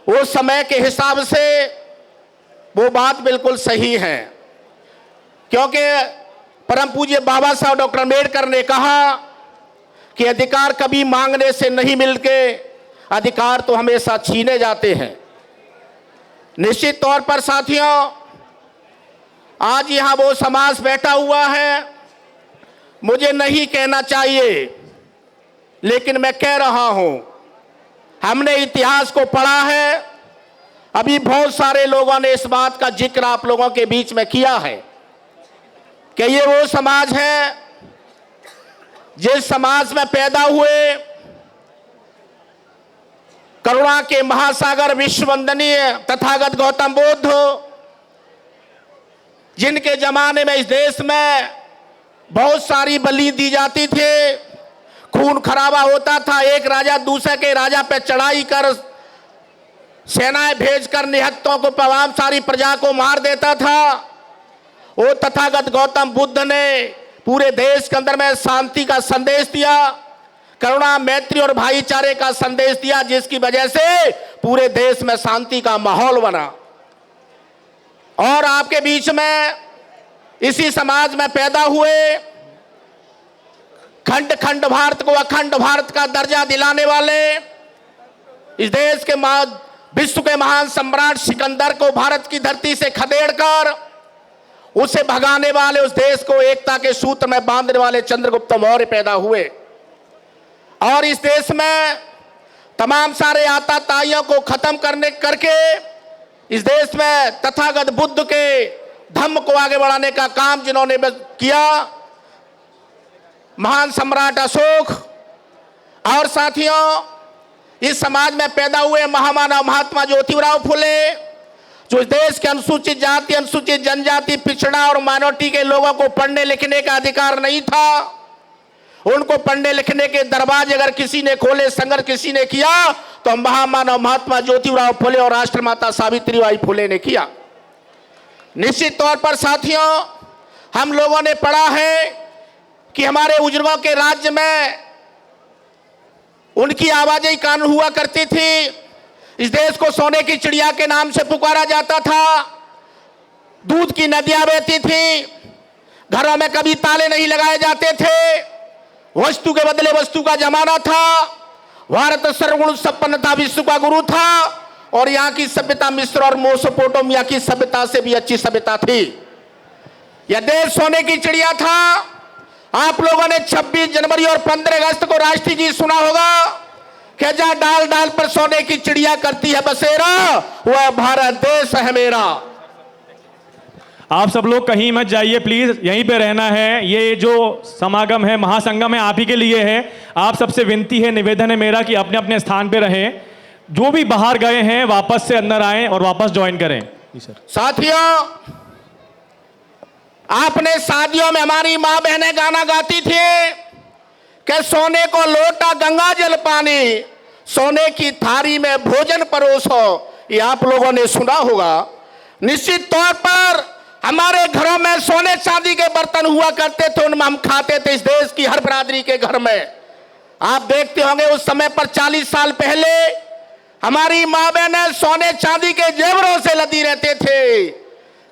उस समय के हिसाब से वो बात बिल्कुल सही है, क्योंकि परम पूज्य बाबा साहब डॉक्टर अम्बेडकर ने कहा कि अधिकार कभी मांगने से नहीं मिलते, अधिकार तो हमेशा छीने जाते हैं। निश्चित तौर पर साथियों, आज यहां वो समाज बैठा हुआ है, मुझे नहीं कहना चाहिए लेकिन मैं कह रहा हूं, हमने इतिहास को पढ़ा है। अभी बहुत सारे लोगों ने इस बात का जिक्र आप लोगों के बीच में किया है कि ये वो समाज है जिस समाज में पैदा हुए करुणा के महासागर विश्ववंदनीय तथागत गौतम बुद्ध, जिनके जमाने में इस देश में बहुत सारी बलि दी जाती थी, खून खराबा होता था, एक राजा दूसरे के राजा पे चढ़ाई कर सेनाएं भेजकर निहत्तों को तमाम सारी प्रजा को मार देता था। वो तथागत गौतम बुद्ध ने पूरे देश के अंदर में शांति का संदेश दिया, करुणा मैत्री और भाईचारे का संदेश दिया, जिसकी वजह से पूरे देश में शांति का माहौल बना। और आपके बीच में इसी समाज में पैदा हुए, खंड खंड भारत को अखंड भारत का दर्जा दिलाने वाले, इस देश के विश्व के महान सम्राट सिकंदर को भारत की धरती से खदेड़कर उसे भगाने वाले, उस देश को एकता के सूत्र में बांधने वाले चंद्रगुप्त मौर्य पैदा हुए। और इस देश में तमाम सारे आताताइयों को खत्म करके इस देश में तथागत बुद्ध के धम्म को आगे बढ़ाने का काम जिन्होंने किया, महान सम्राट अशोक। और साथियों, इस समाज में पैदा हुए महामानव महात्मा ज्योतिराव फुले, जो इस देश के अनुसूचित जाति, अनुसूचित जनजाति, पिछड़ा और माइनॉरिटी के लोगों को पढ़ने लिखने का अधिकार नहीं था, उनको पढ़ने लिखने के दरवाजे अगर किसी ने खोले, संघर्ष किसी ने किया, तो महामानव महात्मा ज्योतिराव फुले और राष्ट्रमाता सावित्रीबाई फुले ने किया। निश्चित तौर पर साथियों, हम लोगों ने पढ़ा है कि हमारे बुजुर्गों के राज्य में उनकी आवाजाही कानून हुआ करती थी। इस देश को सोने की चिड़िया के नाम से पुकारा जाता था, दूध की नदियां बहती थी, घरों में कभी ताले नहीं लगाए जाते थे, वस्तु के बदले वस्तु का जमाना था, भारत सर्वगुण संपन्न था, विश्व का गुरु था, और यहाँ की सभ्यता मिस्र और मेसोपोटामिया की सभ्यता से भी अच्छी सभ्यता थी। यह देश सोने की चिड़िया था। आप लोगों ने 26 जनवरी और 15 अगस्त को राष्ट्रीय गीत सुना होगा कि जा डाल डाल पर सोने की चिड़िया करती है बसेरा, वह भारत देश है मेरा। आप सब लोग कहीं मत जाइए प्लीज, यहीं पे रहना है। ये जो समागम है, महासंगम है, आप ही के लिए है। आप सबसे विनती है, निवेदन है मेरा कि अपने अपने स्थान पे रहें। जो भी बाहर गए हैं वापस से अंदर आएं और वापस ज्वाइन करें। साथियों, आपने शादियों में हमारी मां बहनें गाना गाती थी कि सोने को लोटा गंगा जल पानी, सोने की थारी में भोजन परोसो। ये आप लोगों ने सुना होगा। निश्चित तौर पर हमारे घरों में सोने चांदी के बर्तन हुआ करते थे, उनमें हम खाते थे। इस देश की हर बिरादरी के घर में आप देखते होंगे उस समय पर 40 साल पहले हमारी माँ बहनें सोने चांदी के जेवरों से लदी रहते थे।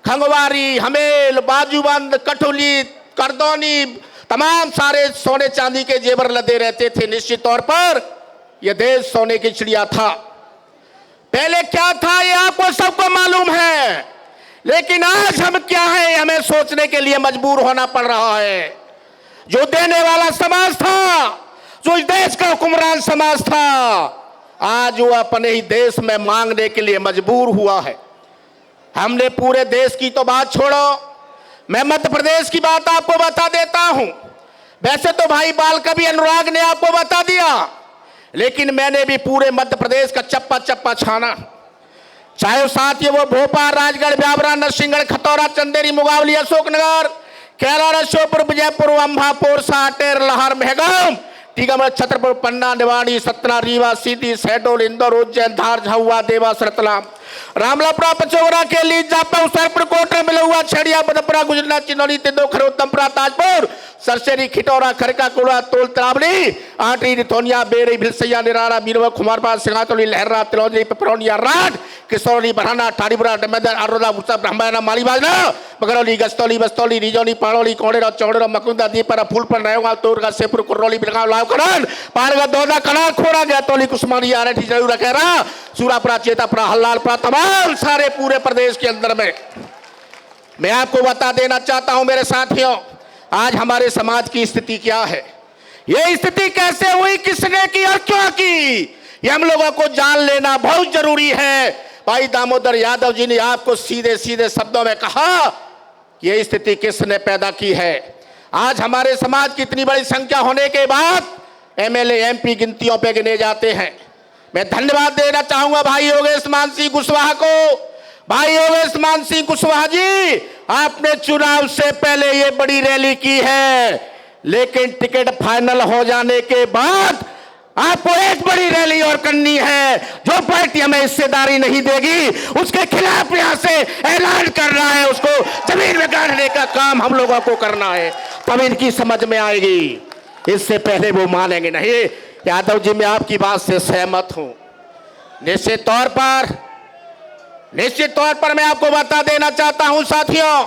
खंगवारी, हमेल, बाजूबंद, कठुली, करदौनी, तमाम सारे सोने चांदी के जेवर लदे रहते थे। निश्चित तौर पर यह देश सोने की चिड़िया था। पहले क्या था ये आपको सबको मालूम है, लेकिन आज हम क्या है हमें सोचने के लिए मजबूर होना पड़ रहा है। जो देने वाला समाज था, जो इस देश का हुक्मरान समाज था, आज वो अपने ही देश में मांगने के लिए मजबूर हुआ है। हमने पूरे देश की तो बात छोड़ो, मैं मध्य प्रदेश की बात आपको बता देता हूं। वैसे तो भाई बाल कवि अनुराग ने आपको बता दिया, लेकिन मैंने भी पूरे मध्य प्रदेश का चप्पा चप्पा छाना। चाहे साथ ये वो भोपाल, राजगढ़, ब्यावरा, नरसिंहगढ़, खतौरा, चंदेरी, मुगावली, अशोकनगर, कैराना, श्योपुर, विजयपुर, अम्बापुर, साटेर, लहर, मेहगाम, टीकमगढ़, छतरपुर, पन्ना, निवाड़ी, सतना, रीवा, सीधी, शहडोल, इंदौर, उज्जैन, धार, झाबुआ, देवास, रतलाम, रामलापुरा, पचौरा, केली, जापा, उसरपुर, कोटरा, मिलुआ, छड़िया, बदपुरा, गुजरना, चिनौली, तिंदो, खरोत्तमपुरा, ताजपुर, सरसेरी खिटौरा खरका कुड़ा तोल तरावली आटी रिथोनिया बेरी भिलसैया निरारा बीरवा खुमारपाल सिंगातोली लहरा तिलौदी पिपरौनिया राट किशोरी बरहाना ठाड़ीपुरा डमेदर अरोदा उत्सव ब्रह्मायना मालीबाजना बगरौली गस्तौली बस्तौली रिजौली पाड़ौली कोड़ेरा चौड़ेरा मकुंदा दीपरा फूलपन रहेगा तोरगा सेपुर कुर्रोली बिलगांव लावकरण पारगा दोदा कनाल खोड़ा गया तोली कुस्मानी आरठी जरूर रखेरा सूरापुरा चेतापुरा हल्लालपुरा तमाम सारे पूरे प्रदेश के अंदर में मैं आपको बता देना चाहता हूं मेरे साथियों, आज हमारे समाज की स्थिति क्या है, ये स्थिति कैसे हुई, किसने की और क्यों की, ये हम लोगों को जान लेना बहुत जरूरी है। भाई दामोदर यादव जी ने आपको सीधे सीधे शब्दों में कहा कि ये स्थिति किसने पैदा की है। आज हमारे समाज की इतनी बड़ी संख्या होने के बाद एमएलए एमपी गिनतियों पे गिने जाते हैं। मैं धन्यवाद देना चाहूंगा भाई योगेश मान सिंह कुशवाहा को। भाई योगेश मान सिंह कुशवाहा जी, आपने चुनाव से पहले ये बड़ी रैली की है, लेकिन टिकट फाइनल हो जाने के बाद आपको एक बड़ी रैली और करनी है। जो पार्टी हमें हिस्सेदारी नहीं देगी उसके खिलाफ यहां से ऐलान करना है, उसको जमीन में गाड़ने का काम हम लोगों को करना है, तब इनकी समझ में आएगी, इससे पहले वो मानेंगे नहीं। यादव जी, मैं आपकी बात से सहमत हूं। निश्चित तौर पर मैं आपको बता देना चाहता हूं साथियों,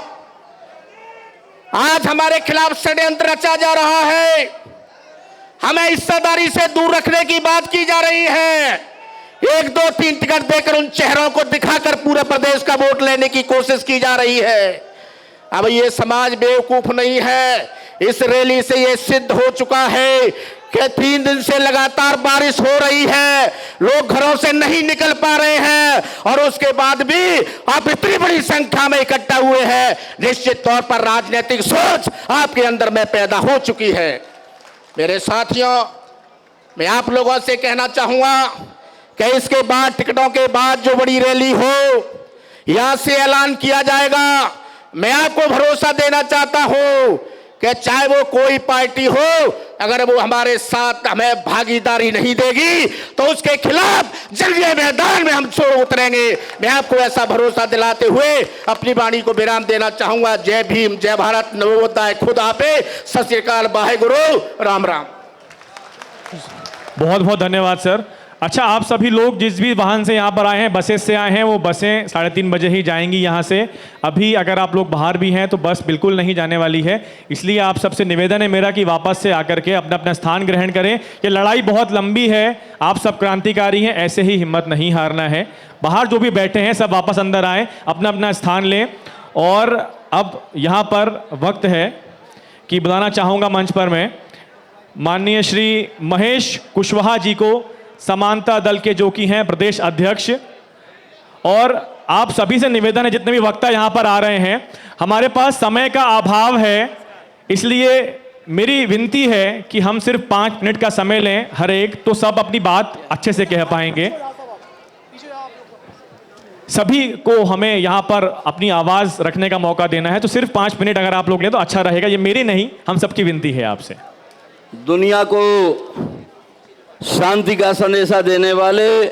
आज हमारे खिलाफ षड्यंत्र रचा जा रहा है, हमें हिस्सेदारी से दूर रखने की बात की जा रही है। 1 2 3 टिकट देकर उन चेहरों को दिखाकर पूरे प्रदेश का वोट लेने की कोशिश की जा रही है। अब ये समाज बेवकूफ नहीं है, इस रैली से ये सिद्ध हो चुका है कि 3 दिन से लगातार बारिश हो रही है, लोग घरों से नहीं निकल पा रहे हैं और उसके बाद भी आप इतनी बड़ी संख्या में इकट्ठा हुए हैं। निश्चित तौर पर राजनीतिक सोच आपके अंदर में पैदा हो चुकी है। मेरे साथियों, मैं आप लोगों से कहना चाहूंगा कि इसके बाद टिकटों के बाद जो बड़ी रैली हो यहां से ऐलान किया जाएगा। मैं आपको भरोसा देना चाहता हूं कि चाहे वो कोई पार्टी हो, अगर वो हमारे साथ हमें भागीदारी नहीं देगी तो उसके खिलाफ जंगे मैदान में हम छोड़ उतरेंगे। मैं आपको ऐसा भरोसा दिलाते हुए अपनी वाणी को विराम देना चाहूंगा। जय भीम, जय भारत, नमोबुद्धाय, खुदा हाफिज, सत श्री अकाल, वाहे गुरु, राम राम। बहुत बहुत धन्यवाद सर। अच्छा, आप सभी लोग जिस भी वाहन से यहाँ पर आए हैं, बसेस से आए हैं, वो बसें 3:30 बजे ही जाएंगी यहाँ से। अभी अगर आप लोग बाहर भी हैं तो बस बिल्कुल नहीं जाने वाली है, इसलिए आप सबसे निवेदन है मेरा कि वापस से आकर के अपना अपना स्थान ग्रहण करें। ये लड़ाई बहुत लंबी है, आप सब क्रांतिकारी हैं, ऐसे ही हिम्मत नहीं हारना है। बाहर जो भी बैठे हैं सब वापस अंदर आएँ, अपना अपना स्थान लें। और अब यहाँ पर वक्त है कि बुलाना चाहूँगा मंच पर मैं माननीय श्री महेश कुशवाहा जी को, समानता दल के जो कि हैं प्रदेश अध्यक्ष। और आप सभी से निवेदन है, जितने भी वक्ता यहाँ पर आ रहे हैं, हमारे पास समय का अभाव है, इसलिए मेरी विनती है कि हम सिर्फ 5 मिनट का समय लें हर एक, तो सब अपनी बात अच्छे से कह पाएंगे। सभी को हमें यहाँ पर अपनी आवाज़ रखने का मौका देना है, तो सिर्फ 5 मिनट अगर आप लोग लें तो अच्छा रहेगा। ये मेरी नहीं, हम सबकी विनती है आपसे। दुनिया को शांति का संदेशा देने वाले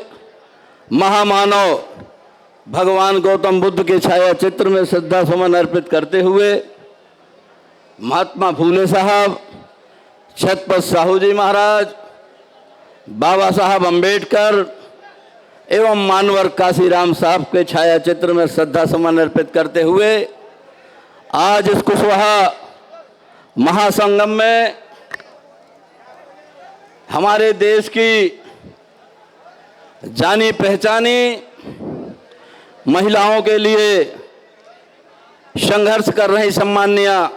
महामानव भगवान गौतम बुद्ध के छाया चित्र में श्रद्धा सुमन अर्पित करते हुए महात्मा फूले साहब, छत्रपति साहू जी महाराज, बाबा साहब अंबेडकर एवं मानवर काशीराम साहब के छाया चित्र में श्रद्धा सुमन अर्पित करते हुए आज इस कुशवाहा महासंगम में हमारे देश की जानी पहचानी महिलाओं के लिए संघर्ष कर रही सम्माननीय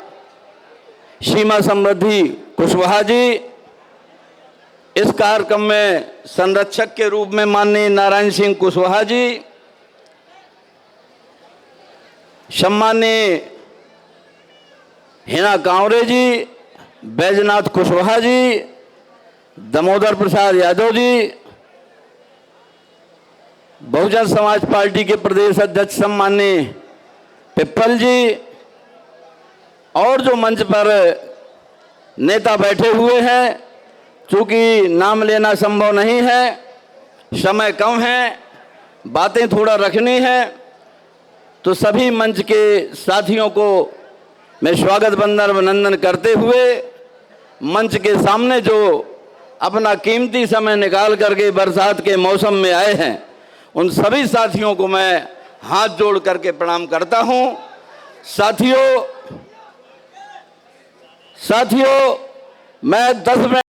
सीमा समृद्धि कुशवाहा जी, इस कार्यक्रम में संरक्षक के रूप में माननीय नारायण सिंह कुशवाहा जी, सम्माननीय हिना कांवरे जी, बैजनाथ कुशवाहा जी, दामोदर प्रसाद यादव जी, बहुजन समाज पार्टी के प्रदेश अध्यक्ष सम्माननीय पिप्पल जी, और जो मंच पर नेता बैठे हुए हैं, चूँकि नाम लेना संभव नहीं है, समय कम है, बातें थोड़ा रखनी है, तो सभी मंच के साथियों को मैं स्वागत वंदन अभिनंदन करते हुए मंच के सामने जो अपना कीमती समय निकाल करके बरसात के मौसम में आए हैं उन सभी साथियों को मैं हाथ जोड़ करके प्रणाम करता हूं। साथियों मैं 10 मिनट